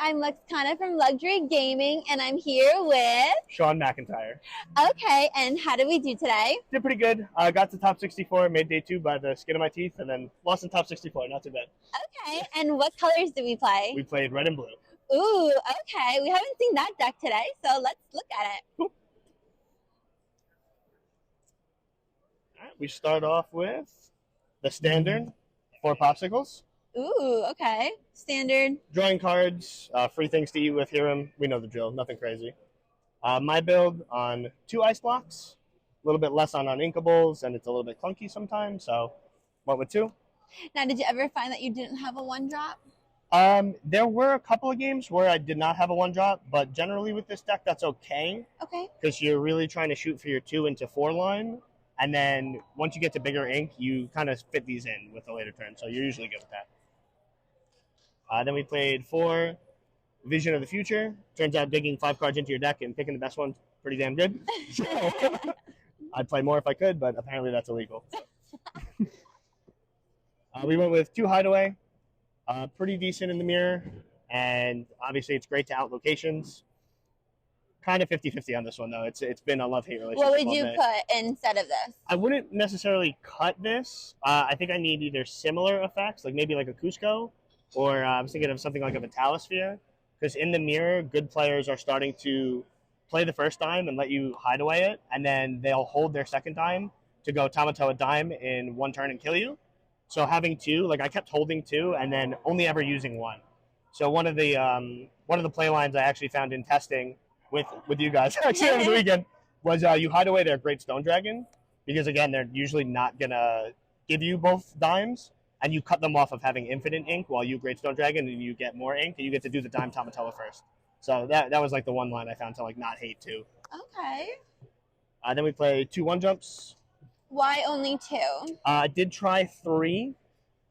I'm Lexicana from Luxury Gaming, and I'm here with Sean McIntyre. Okay, and how did we do today? Did pretty good. Got to top 64, made day 2 by the skin of my teeth, and then lost in top 64. Not too bad. Okay, and what colors did we play? We played red and blue. Ooh, okay. We haven't seen that deck today, so let's look at it. Cool. All right, we start off with the standard 4 popsicles. Ooh, okay. Standard. Drawing cards, free things to eat with Hiram. We know the drill, nothing crazy. My build on 2 ice blocks, a little bit less on inkables, and it's a little bit clunky sometimes, so went with 2. Now, did you ever find that you didn't have a 1-drop? There were a couple of games where I did not have a 1-drop, but generally with this deck, that's okay. Okay. Because you're really trying to shoot for your 2 into 4 line, and then once you get to bigger ink, you kind of fit these in with a later turn, so you're usually good with that. Then we played 4 Vision of the Future. Turns out digging 5 cards into your deck and picking the best one's pretty damn good. So I'd play more if I could, but apparently that's illegal. We went with 2 Hideaway. Pretty decent in the mirror, and obviously it's great to out locations. Kind of 50-50 on this one, though. It's been a love-hate relationship. What would you put instead of this? I wouldn't necessarily cut this. I think I need either similar effects, like maybe like a Cusco, or I was thinking of something like a Matala sphere, because in the mirror, good players are starting to play the first time and let you hide away it, and then they'll hold their second time to go Tamato a dime in 1 turn and kill you. So having 2, like I kept holding 2 and then only ever using 1. So one of the play lines I actually found in testing with you guys actually over the weekend was you hide away their Great Stone Dragon, because again they're usually not gonna give you both dimes, and you cut them off of having infinite ink while you Great Stone Dragon, and you get more ink, and you get to do the dime Tamatella first. So that was like the one line I found to like not hate 2. Okay. Then we play 2 1-jumps. Why only 2? I did try 3,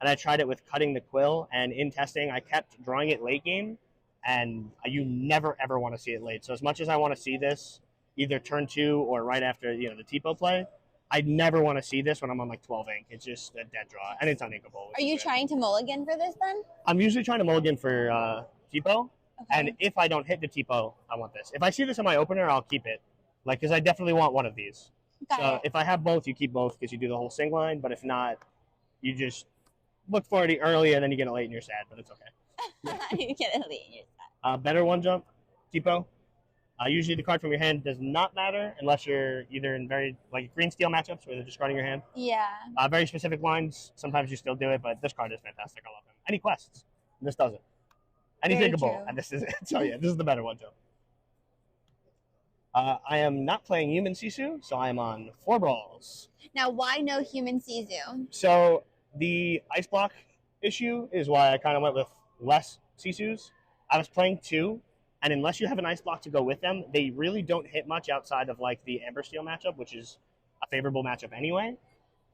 and I tried it with cutting the quill, and in testing I kept drawing it late game, and you never ever want to see it late. So as much as I want to see this either turn 2 or right after the Tipo play, I never want to see this when I'm on like 12 ink. It's just a dead draw, and it's uninkable. Are you trying to mulligan for this then? I'm usually trying to mulligan for Tipo, Okay. and if I don't hit the Tipo, I want this. If I see this in my opener, I'll keep it, like because I definitely want one of these. So if I have both, you keep both because you do the whole sing line. But if not, you just look for it early and then you get it late and you're sad. But it's okay. You get it late and you're sad. Better 1-jump, Tipo. Usually the card from your hand does not matter unless you're either in very like green steel matchups where they're discarding your hand. Yeah. Very specific lines. Sometimes you still do it, but this card is fantastic. I love him. Any quests? This doesn't. Any thinkable, and this is it. So yeah, this is the better 1-jump. I am not playing human Cesu, so I am on 4 brawls. Now, why no human Cesu? So the ice block issue is why I kind of went with less Cesus. I was playing 2, and unless you have an ice block to go with them, they really don't hit much outside of like the Amber Steel matchup, which is a favorable matchup anyway.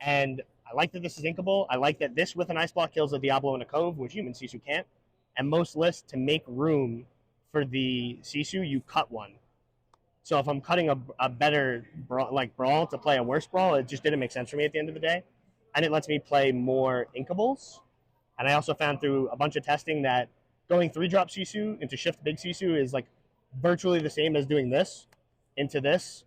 And I like that this is inkable. I like that this with an ice block kills a Diablo in a Cove, which human Cesu can't. And most lists, to make room for the Cesu, you cut 1. So if I'm cutting a better brawl to play a worse brawl, it just didn't make sense for me at the end of the day. And it lets me play more inkables. And I also found through a bunch of testing that going 3-drop Cesu into shift big Cesu is like virtually the same as doing this into this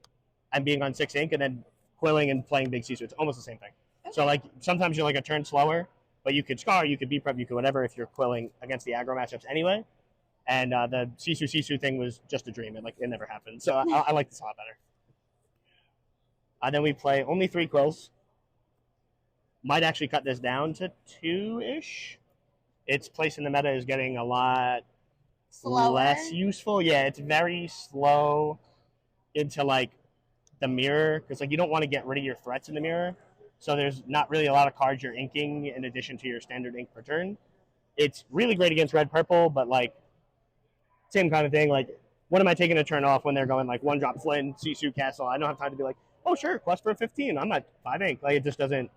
and being on 6 ink and then quilling and playing big Cesu. It's almost the same thing. Okay. So like sometimes you're like a turn slower, but you could scar, you could B-prep, you could whatever if you're quilling against the aggro matchups anyway. And the Cesu thing was just a dream. It never happened. So I like this a lot better. Then we play only 3 quills. Might actually cut this down to 2-ish. Its place in the meta is getting a lot less useful. Yeah, it's very slow into like the mirror because like you don't want to get rid of your threats in the mirror. So there's not really a lot of cards you're inking in addition to your standard ink per turn. It's really great against red-purple, but like same kind of thing. Like, when am I taking a turn off when they're going like 1-drop Flynn, Cesu Castle? I don't have time to be like, oh sure, quest for 15. I'm at 5 ink. Like it just doesn't.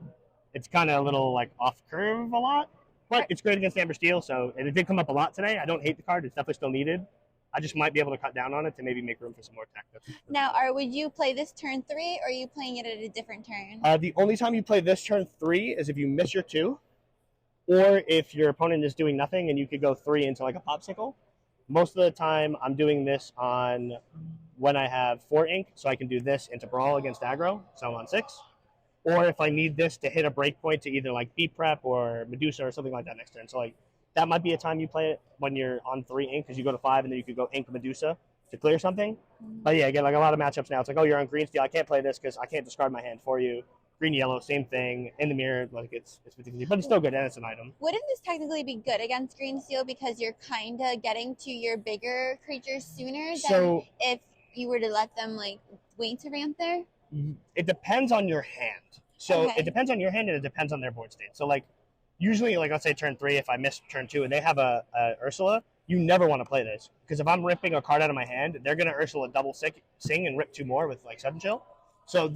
It's kind of a little like off curve a lot, but it's great against Amber Steel. So and it did come up a lot today. I don't hate the card. It's definitely still needed. I just might be able to cut down on it to maybe make room for some more tactics. Now, would you play this turn 3, or are you playing it at a different turn? The only time you play this turn 3 is if you miss your 2, or if your opponent is doing nothing and you could go 3 into like a popsicle. Most of the time, I'm doing this on when I have 4 ink, so I can do this into Brawl against aggro, so I'm on 6. Or if I need this to hit a breakpoint to either like beat prep or Medusa or something like that next turn. So like that might be a time you play it when you're on 3 ink because you go to 5 and then you could go ink Medusa to clear something. But yeah, again, like a lot of matchups now, it's like, oh, you're on green steel. I can't play this because I can't discard my hand for you. Green yellow, same thing. In the mirror, like it's 50-50, but it's still good and it's an item. Wouldn't this technically be good against green steel because you're kind of getting to your bigger creatures sooner than if you were to let them like wait to ramp there? It depends on your hand. So it depends on your hand and it depends on their board state. So like usually, like let's say turn 3, if I miss turn 2 and they have a Ursula, you never want to play this because if I'm ripping a card out of my hand, they're gonna Ursula double sing and rip 2 more with like sudden chill. So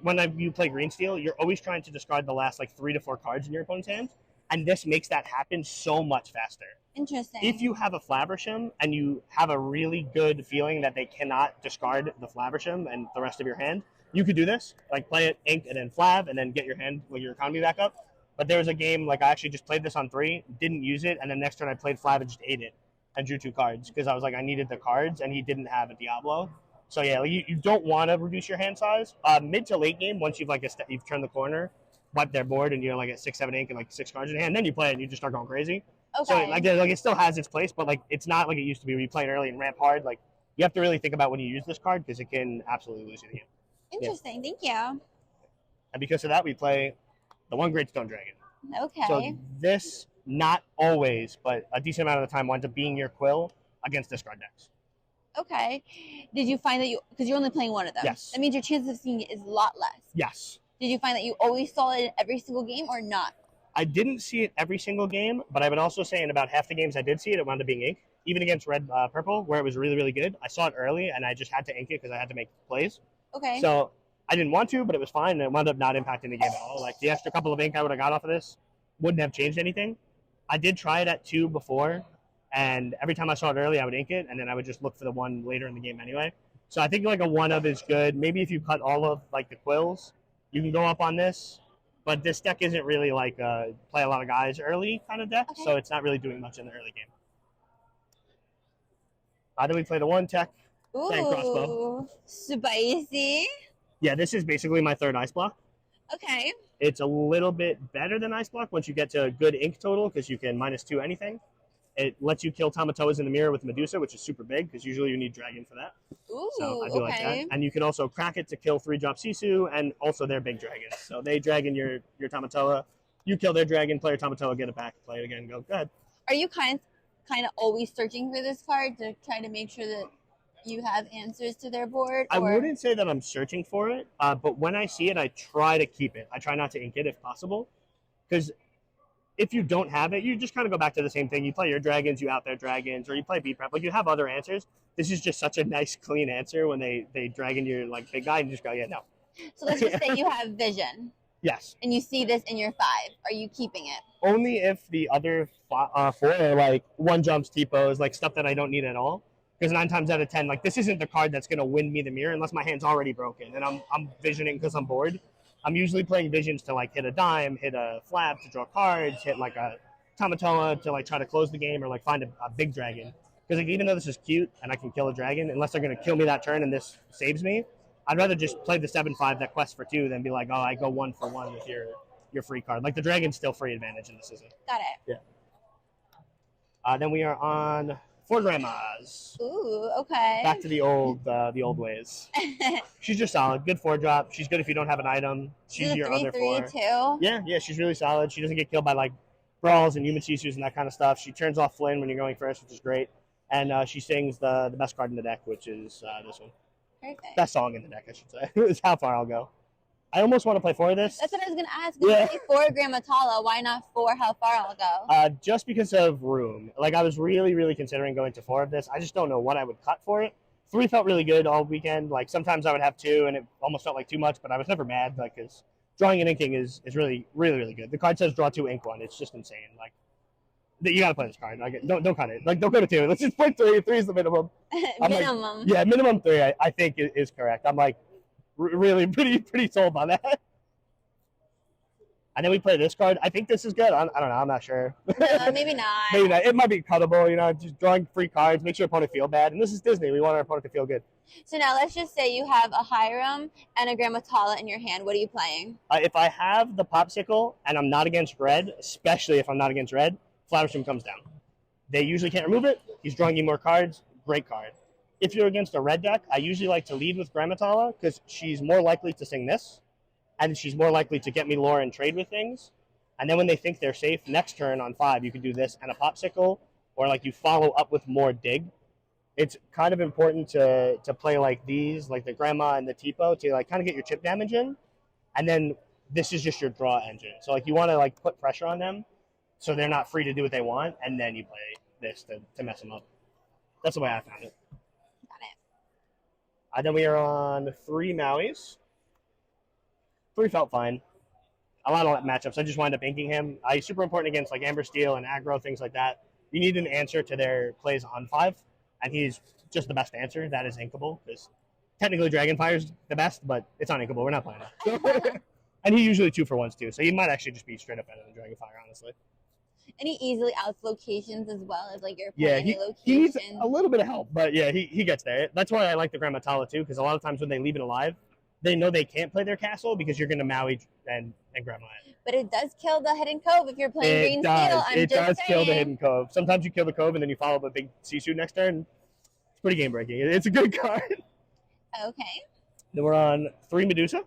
when you play green steel, you're always trying to discard the last like 3 to 4 cards in your opponent's hand, and this makes that happen so much faster. Interesting. If you have a Flaversham and you have a really good feeling that they cannot discard the Flaversham and the rest of your hand, you could do this, like play it ink and then Flav and then get your hand with your economy back up. But there was a game, like I actually just played this on 3, didn't use it, and then next turn I played Flav and just ate it and drew 2 cards because I was like, I needed the cards, and he didn't have a Diablo. So yeah, like you don't want to reduce your hand size. Mid to late game, once you've you've turned the corner, wipe their board, and you're like at 6-7 ink and like 6 cards in hand, then you play it and you just start going crazy. Okay. So like it still has its place, but like it's not like it used to be when you play it early and ramp hard. Like you have to really think about when you use this card because it can absolutely lose you the game. Interesting. Thank you. And because of that, we play the 1 Great Stone Dragon. Okay. So this, not always, but a decent amount of the time, winds up being your Quill against discard decks. Okay. Did you find that because you're only playing one of them? Yes. That means your chance of seeing it is a lot less. Yes. Did you find that you always saw it in every single game or not? I didn't see it every single game, but I would also say in about half the games I did see it, it wound up being ink. Even against red, purple, where it was really, really good. I saw it early, and I just had to ink it because I had to make plays. Okay. So I didn't want to, but it was fine, and it wound up not impacting the game at all. Like the extra couple of ink I would have got off of this wouldn't have changed anything. I did try it at 2 before, and every time I saw it early, I would ink it, and then I would just look for the 1 later in the game anyway. So I think like a 1-of is good. Maybe if you cut all of like the Quills, you can go up on this. But this deck isn't really like play a lot of guys early kind of deck, so it's not really doing much in the early game. Then we play the 1 tech and Crossbow. Spicy. Yeah, this is basically my 3rd ice block. Okay. It's a little bit better than ice block once you get to a good ink total because you can -2 anything. It lets you kill Tamatoas in the mirror with Medusa, which is super big because usually you need Dragon for that. Ooh, so I do like that. And you can also crack it to kill 3-drop Cesu, and also they're big dragons. So they dragon your Tamatoa. You kill their dragon, play your Tamatoa, get it back, play it again, go ahead. Are you kind of always searching for this card to try to make sure that you have answers to their board? I wouldn't say that I'm searching for it, but when I see it, I try to keep it. I try not to ink it if possible, because if you don't have it, you just kind of go back to the same thing. You play your dragons, you out their dragons, or you play beat prep. Like you have other answers. This is just such a nice, clean answer when they dragon your like big guy and you just go, yeah, no. So let's just say you have vision. Yes. And you see this in your 5. Are you keeping it? Only if the other 4 are like 1-jumps, T-pos, like stuff that I don't need at all. Because 9 times out of 10, like this isn't the card that's going to win me the mirror unless my hand's already broken and I'm visioning because I'm bored. I'm usually playing visions to like hit a dime, hit a flap to draw cards, hit like a Tamatoa to like try to close the game or like find a big dragon. Because like, even though this is cute and I can kill a dragon, unless they're going to kill me that turn and this saves me, I'd rather just play the 7/5 that quests for 2 than be like, oh, I go 1 for 1 with your free card. Like the dragon's still free advantage and this isn't. Got it. Yeah. Then we are on 4 grandmas. Ooh, okay. Back to the old ways. She's just solid. Good 4-drop. She's good if you don't have an item. She's your other 4. Too. Yeah, she's really solid. She doesn't get killed by like brawls and human Cesus and that kind of stuff. She turns off Flynn when you're going first, which is great. And she sings the best card in the deck, which is this one. Perfect. Best song in the deck, I should say. Is How Far I'll Go. I almost want to play 4 of this. That's what I was going to ask. Yeah. Play 4 Grand Matala. Why not 4 How Far I'll Go? Just because of room. Like, I was really, really considering going to 4 of this. I just don't know what I would cut for it. 3 felt really good all weekend. Like, sometimes I would have 2, and it almost felt like too much, but I was never mad, like, because drawing and inking is really, really, really good. The card says draw 2, ink 1. It's just insane. Like, you got to play this card. Like, don't cut it. Like, don't go to 2. Let's just play 3. 3 is the minimum. Minimum. Like, yeah, minimum 3, I think is correct. I'm, like, really pretty sold on that. And then we play this card. I think this is good. I don't know. I'm not sure. No, maybe not. Maybe not. It might be cuttable, just drawing free cards, make your opponent feel bad. And this is Disney. We want our opponent to feel good. So now let's just say you have a Hiram and a Grand Matala in your hand. What are you playing? If I have the popsicle and I'm not against red, especially if I'm not against red, Flowerstorm comes down. They usually can't remove it. He's drawing you more cards. Great card. If you're against a red deck, I usually like to lead with Grand Matala because she's more likely to sing this. And she's more likely to get me lore and trade with things. And then when they think they're safe, next turn on 5, you can do this and a popsicle, or like you follow up with more dig. It's kind of important to play like these, like the grandma and the Tipo, to like kind of get your chip damage in. And then this is just your draw engine. So like you want to like put pressure on them so they're not free to do what they want, and then you play this to mess them up. That's the way I found it. Got it. Then we are on 3 Mauis. 3 felt fine. A lot of matchups. I just wound up inking him. He's super important against like Amber Steel and aggro, things like that. You need an answer to their plays on 5, and he's just the best answer. That is inkable, because technically Dragonfire's the best, but it's uninkable. We're not playing it. And he usually 2-for-1s too, so he might actually just be straight up better than Dragonfire, honestly. And he easily outs locations as well as like your he needs a little bit of help, but yeah, he gets there. That's why I like the Grand Matala too, because a lot of times when they leave it alive, they know they can't play their castle because you're going to Maui and Grandma it. But it does kill the hidden cove if you're playing green steel. It does kill the hidden cove. Sometimes you kill the cove and then you follow up a big Cesu next turn. It's pretty game breaking. It's a good card. Okay. Then we're on 3 Medusa. Okay.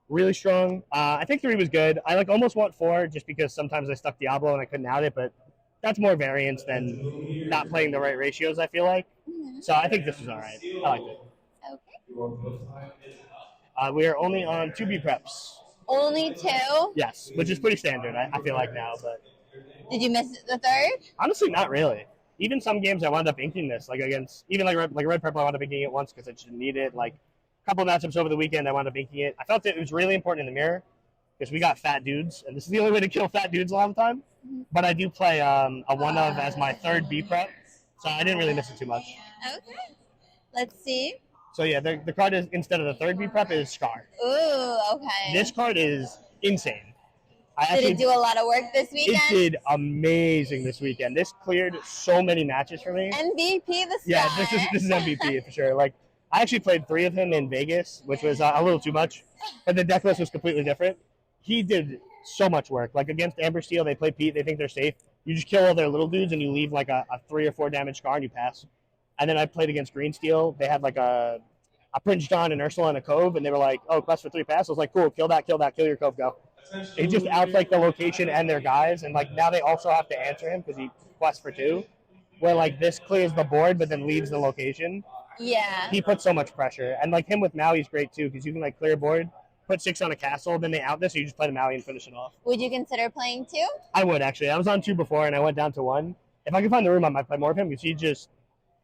Really strong. I think 3 was good. I like almost want 4 just because sometimes I stuck Diablo and I couldn't out it, but that's more variance than not playing the right ratios, I feel like. Mm-hmm. So I think this was all right. I liked it. Okay. We are only on 2B preps. Only 2? Yes, which is pretty standard, I feel like now. But did you miss the 3rd? Honestly, not really. Even some games I wound up inking this, like against, even like red purple, I wound up inking it once because I just didn't need it. Like a couple of matchups over the weekend, I wound up inking it. I felt that it was really important in the mirror because we got fat dudes, and this is the only way to kill fat dudes a lot of the time. Mm-hmm. But I do play a 1-of as my 3rd B prep, so I didn't really miss it too much. Okay. Let's see. So yeah, the card is, instead of the 3rd B prep, is Scar. Ooh, okay. This card is insane. Did it do a lot of work this weekend? It did amazing this weekend. This cleared so many matches for me. MVP the Scar. Yeah, this is MVP for sure. Like I actually played 3 of him in Vegas, which was a little too much, but the deck list was completely different. He did so much work. Like against Amber Steel, they play Pete, they think they're safe. You just kill all their little dudes and you leave like a 3 or 4 damage Scar and you pass. And then I played against Green Steel. They had like a Prince John and Ursula and a Cove, and they were like, oh, quest for 3 pass. I was like, cool, kill that, kill your Cove, go. He just outs like the location and their guys, and like now they also have to answer him because he quests for 2. Where like this clears the board but then leaves the location. Yeah. He puts so much pressure. And like him with Maui's great too, because you can like clear a board, put 6 on a castle, then they out this, so you just play the Maui and finish it off. Would you consider playing 2? I would actually. I was on 2 before and I went down to 1. If I could find the room, I might play more of him because he just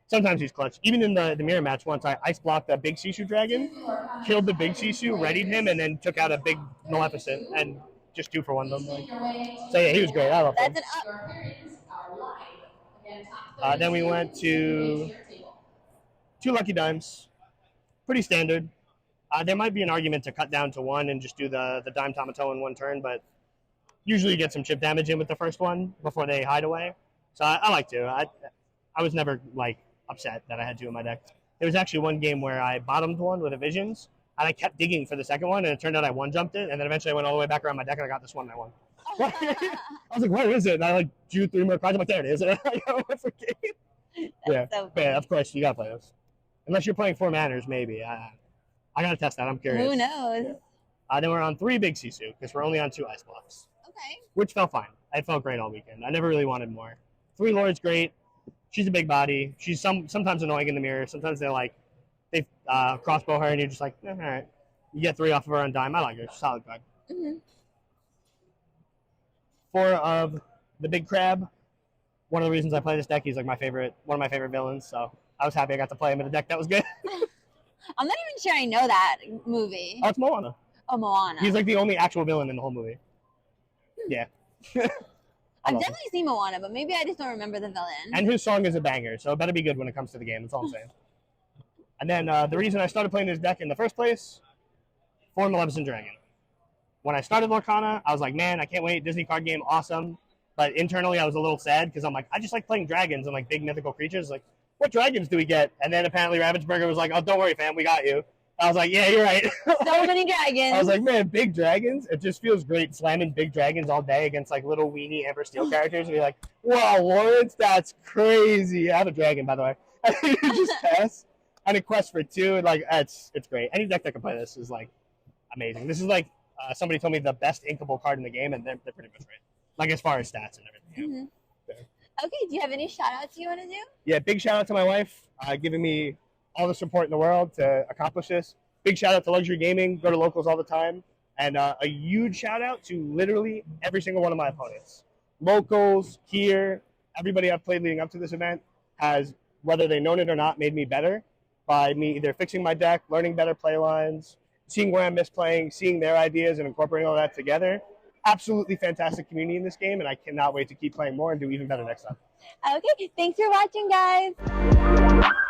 sometimes he's clutch. Even in the mirror match once, I ice blocked a big Cesu dragon, killed the big Cesu, readied him, and then took out a big Maleficent and just 2-for-1 them. Like. So yeah, he was great. I love him. That's an up. Then we went to 2 Lucky Dimes. Pretty standard. There might be an argument to cut down to 1 and just do the Dime Tomato in 1 turn, but usually you get some chip damage in with the first one before they hide away. So I like to. I was never like upset that I had 2 in my deck. There was actually one game where I bottomed 1 with a Visions, and I kept digging for the second one, and it turned out I 1-jumped it, and then eventually I went all the way back around my deck, and I got this one, and I won. I was like, where is it? And I like drew 3 more cards. I'm like, there it is. And I went for game. Yeah. So but yeah, of course, you got to play this. Unless you're playing 4 manners, maybe. I got to test that. I'm curious. Who knows? Then we're on 3 big Cesu, because we're only on 2 ice blocks. Okay. Which felt fine. I felt great all weekend. I never really wanted more. 3 Lord's great. She's a big body. She's sometimes annoying in the mirror. Sometimes they crossbow her, and you're just like, all right. You get 3 off of her on dime. I like her. She's a solid card. Mm-hmm. 4 of the big crab. One of the reasons I play this deck, he's like one of my favorite villains. So I was happy I got to play him in a deck that was good. I'm not even sure I know that movie. Oh, it's Moana. Oh, Moana. He's like the only actual villain in the whole movie. Yeah. I've definitely seen Moana, but maybe I just don't remember the villain. And his song is a banger, so it better be good when it comes to the game. That's all I'm saying. And then the reason I started playing this deck in the first place, 4 Maleficent Dragon. when I started Lorcana, I was like, man, I can't wait. Disney card game, awesome. But internally, I was a little sad because I'm like, I just like playing dragons and like big mythical creatures. Like, what dragons do we get? And then apparently Ravensburger was like, oh, don't worry, fam, we got you. I was like, yeah, you're right. So many dragons. I was like, man, big dragons. It just feels great slamming big dragons all day against like little weenie Amber Steel characters. And you're like, wow, Lawrence, that's crazy. I have a dragon, by the way. You just pass. And a quest for 2. Like, it's great. Any deck that can play this is like amazing. This is like somebody told me the best inkable card in the game, and they're pretty much right. Like as far as stats and everything. Okay, do you have any shout outs you want to do? Yeah, big shout out to my wife, giving me all the support in the world to accomplish this. Big shout out to Luxury Gaming, go to locals all the time. And a huge shout out to literally every single one of my opponents. Locals, here, everybody I've played leading up to this event has, whether they've known it or not, made me better by me either fixing my deck, learning better play lines, seeing where I'm misplaying, seeing their ideas and incorporating all that together. Absolutely fantastic community in this game, and I cannot wait to keep playing more and do even better next time. Okay, thanks for watching, guys.